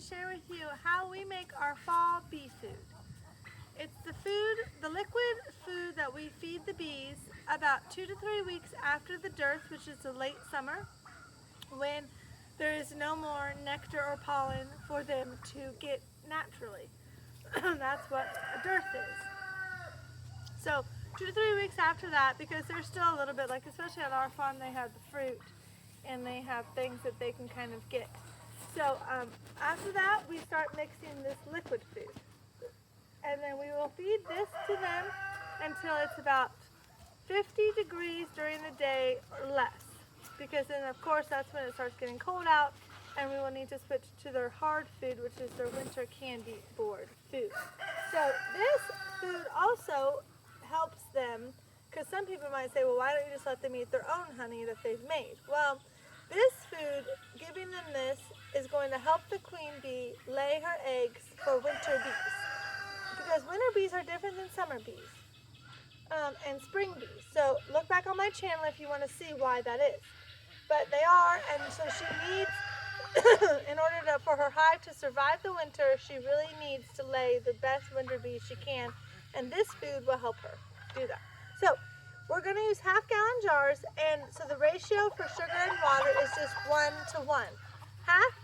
to share with you how we make our fall bee food. It's the food, the liquid food that we feed the bees about 2 to 3 weeks after the dearth, which is the late summer, when there is no more nectar or pollen for them to get naturally. That's what a dearth is. So 2 to 3 weeks after that, because they're still a little bit like, especially on our farm, they have the fruit and they have things that they can kind of get. So after that, we start mixing this liquid food. And then we will feed this to them until it's about 50 degrees during the day or less. Because then of course that's when it starts getting cold out and we will need to switch to their hard food, which is their winter candy board food. So this food also helps them, because some people might say, well, why don't you just let them eat their own honey that they've made? Well, this food, giving them this, is going to help the queen bee lay her eggs for winter bees. Because winter bees are different than summer bees and spring bees. So look back on my channel if you want to see why that is. But they are, and so she needs, in order for her hive to survive the winter, she really needs to lay the best winter bees she can, and this food will help her do that. So we're going to use half-gallon jars, and so the ratio for sugar and water is just 1 to 1. Half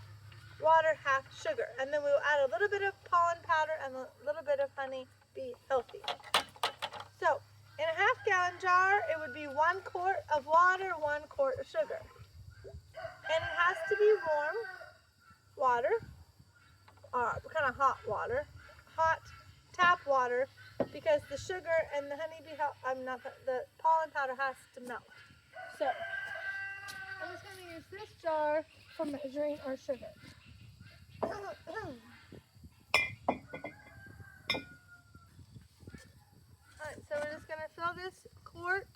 water, half sugar, and then we will add a little bit of pollen powder and a little bit of honey, be healthy. So in a half-gallon jar, it would be 1 quart of water, 1 quart of sugar. And it has to be warm water, kind of hot water, hot tap water, because the sugar and the honeybee, the pollen powder has to melt. So I'm just going to use this jar for measuring our sugar. Alright, so we're just going to fill this quart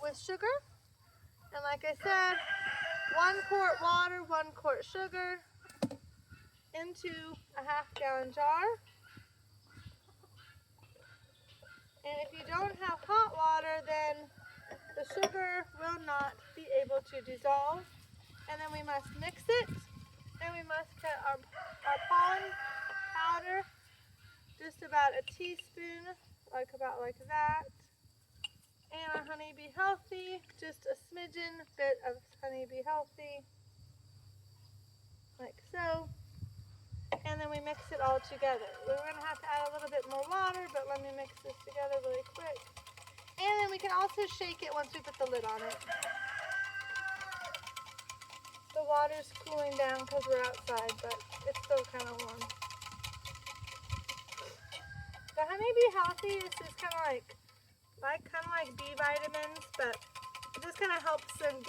with sugar. And like I said, 1 quart water, 1 quart sugar into a half-gallon jar. And if you don't have hot water, then the sugar will not be able to dissolve. And then we must mix it, and we must put our pollen powder, just about a teaspoon, about like that. And our honeybee healthy, just a smidgen bit of honeybee healthy, like so. And then we mix it all together. We're going to have to add a little bit more water, but let me mix this together really quick. And then we can also shake it once we put the lid on it. The water's cooling down because we're outside, but it's still kind of warm. The honeybee healthy is just kind of like B vitamins, but it just kind of helps them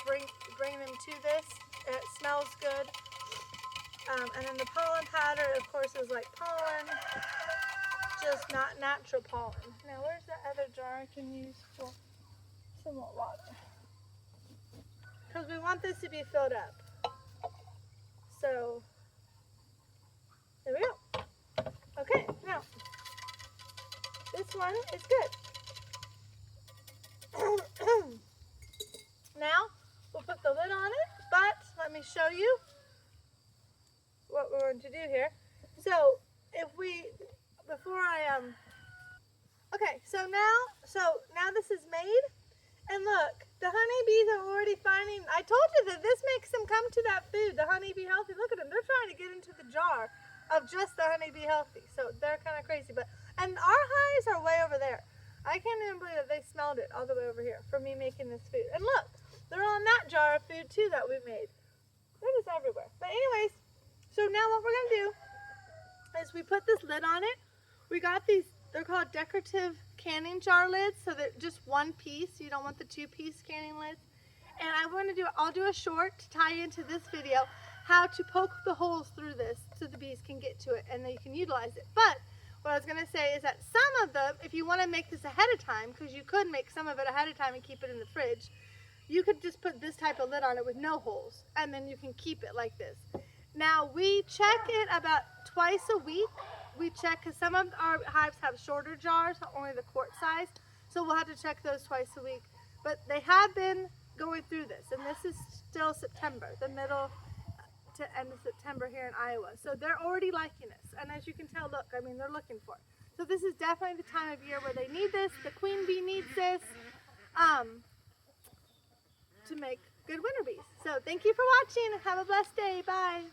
bring them to this. It smells good. And then the pollen powder, of course, is like pollen, just not natural pollen. Now, where's the other jar I can use for some more water? Because we want this to be filled up. So, there we go. Okay, now, this one is good. Now, we'll put the lid on it, but let me show you what we're going to do here. So okay, so now this is made, and look, the honeybees are already finding, I told you that this makes them come to that food, the honeybee healthy. Look at them, they're trying to get into the jar of just the honeybee healthy, so they're kind of crazy, and our hives are way over there. I can't even believe that they smelled it all the way over here from me making this food. And look, they're on that jar of food too that we made. They're just everywhere. But anyways, so now what we're going to do is we put this lid on it. We got these, they're called decorative canning jar lids, so they're just one piece. You don't want the 2-piece canning lids. And I'll do a short to tie into this video how to poke the holes through this so the bees can get to it and they can utilize it. But what I was going to say is that some of them, if you want to make this ahead of time, because you could make some of it ahead of time and keep it in the fridge, you could just put this type of lid on it with no holes, and then you can keep it like this. Now, we check it about twice a week. We check, because some of our hives have shorter jars, only the quart size, so we'll have to check those twice a week. But they have been going through this, and this is still September, the middle to end of September here in Iowa. So they're already liking this. And as you can tell, look, I mean, they're looking for it. So this is definitely the time of year where they need this. The queen bee needs this to make good winter bees. So thank you for watching. Have a blessed day. Bye.